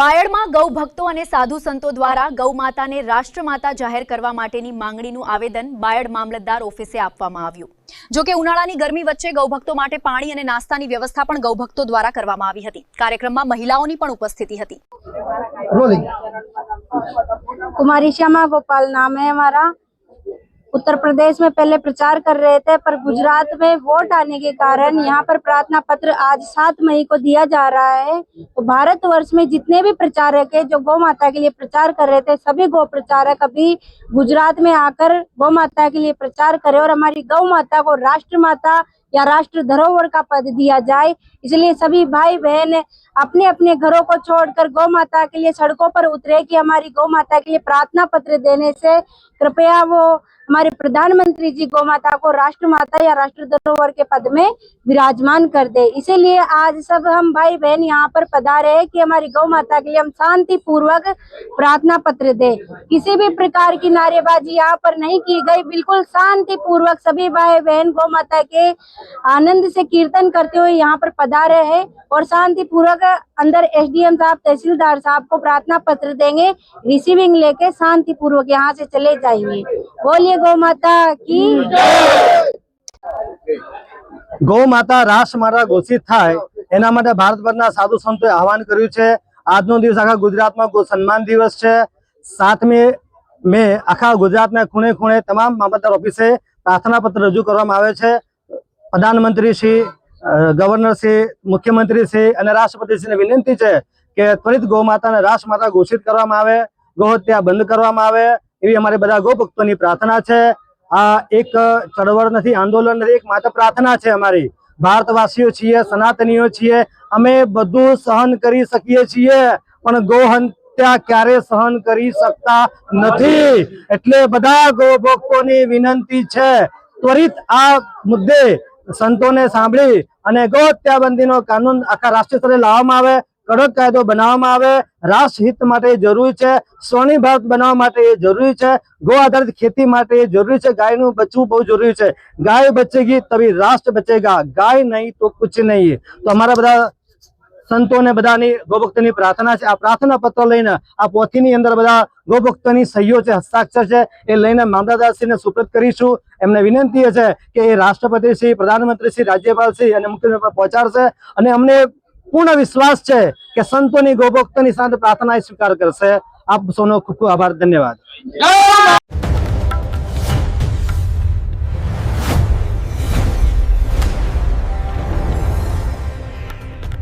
બાયડમાં ગૌ ભક્તો અને સાધુ સંતો દ્વારા ગૌ માતાને રાષ્ટ્રમાતા જાહેર કરવા માટેની માંગણીનું આવેદન બાયડ મામલતદાર ઓફિસે આપવામાં આવ્યું। જો કે ઉનાળાની ગરમી વચ્ચે ગૌભક્તો માટે પાણી અને નાસ્તાની વ્યવસ્થા પણ ગૌભક્તો દ્વારા કરવામાં આવી હતી। કાર્યક્રમમાં મહિલાઓની પણ ઉપસ્થિતિ હતી। कुमारी श्यामा गोपाल नाम है हमारा। उत्तर प्रदेश में पहले प्रचार कर रहे थे, पर गुजरात में वोट आने के कारण यहाँ पर प्रार्थना पत्र आज 7 मई को दिया जा रहा है। तो भारतवर्ष में जितने भी प्रचारक है जो गौ माता के लिए प्रचार कर रहे थे, सभी गौ प्रचारक अभी गुजरात में आकर गौ माता के लिए प्रचार करें और हमारी गौ माता को राष्ट्र माता या राष्ट्र धरोहर का पद दिया जाए। इसलिए सभी भाई बहन अपने अपने घरों को छोड़कर गौ माता के लिए सड़कों पर उतरे कि हमारी गौ माता के लिए प्रार्थना पत्र देने से कृपया वो हमारे प्रधानमंत्री जी गौ माता को राष्ट्र माता या राष्ट्र धरोहर के पद में विराजमान कर दे। इसीलिए आज सब हम भाई बहन यहाँ पर पधारे हैं कि हमारी गौ माता के लिए हम शांति पूर्वक प्रार्थना पत्र दे। किसी भी प्रकार की नारेबाजी यहाँ पर नहीं की गई, बिल्कुल शांति पूर्वक सभी भाई बहन गौ माता के आनंद से कीर्तन करते हुए यहाँ पर पधारे हैं और शांति पूर्वक अंदर एसडीएम साहब तहसीलदार साहब को प्रार्थना पत्र देंगे, रिसीविंग लेके शांति पूर्वक यहाँ से चले जाएंगे। बोलिए गौ माता की गौ माता राष्ट्रमाता घोषित थाय एना माटे भारतभરના સાધુ સંતોએ આહવાન કર્યું છે। આજનો દિવસ આખા ગુજરાતમાં ગૌ સન્માન દિવસ છે। 7 મે આખા ગુજરાતના ખૂણે ખૂણે તમામ મામલતદાર ઓફિસે પ્રાર્થના પત્ર રજૂ કરવામાં આવે છે। પ્રધાનમંત્રી શ્રી, ગવર્નર શ્રી, મુખ્યમંત્રી શ્રી અને રાષ્ટ્રપતિ શ્રીને વિનંતી છે કે ત્વરિત ગૌ માતાને રાષ્ટ્રમાતા ઘોષિત કરવામાં આવે, ગૌ હત્યા બંધ કરવામાં આવે એવી અમારી બધા ગૌ ભક્તોની પ્રાર્થના છે। આ એક ચળવળ નથી, આંદોલન નથી, એક માત્ર પ્રાર્થના છે અમારી। ભારતવાસીઓ છીએ, સનાતનીઓ છીએ, અમે બધું સહન કરી શકીએ છીએ પણ ગૌ હત્યા ક્યારે સહન કરી શકતા નથી। એટલે બધા ગૌ ભક્તોની વિનંતી છે ત્વરિત આ મુદ્દે સંતોને સાંભળી અને ગૌ હત્યા બંધીનો કાનૂન આખા રાષ્ટ્રીય સ્તરે લાવવામાં આવે, કડક કાયદો બનાવવામાં આવે। રાષ્ટ્રહિત માટે જરૂરી છે, સ્વર્ણિમ ભારત બનાવવા માટે જરૂરી છે, ગૌ આધારિત खेती માટે જરૂરી છે, ગાયનું બચવું બહુ જરૂરી છે। ગાય બચેગી તभी રાષ્ટ્ર બચેगा, ગાય નહીં તો कुछ नहीं। તો અમારા બધા સંતોને બધાની ગૌભક્તોની પ્રાર્થના છે। આ પ્રાર્થના પત્ર લઈને આ પોથીની અંદર બધા ગૌભક્તોની સહીઓ છે, હસ્તાક્ષર છે, એ લઈને મામલતદારશ્રીને સુપ્રત કરીશું। એમને વિનંતી છે કે એ રાષ્ટ્રપતિશ્રી, પ્રધાનમંત્રીશ્રી, રાજ્યપાલશ્રી અને મુખ્યમંત્રી પહોંચાડશે અને અમને પૂર્ણ વિશ્વાસ છે કે સંતોની ગૌભક્તોની સાથે પ્રાર્થના સ્વીકાર કરશે। આપ સૌનો ખૂબ ખૂબ આભાર, ધન્યવાદ।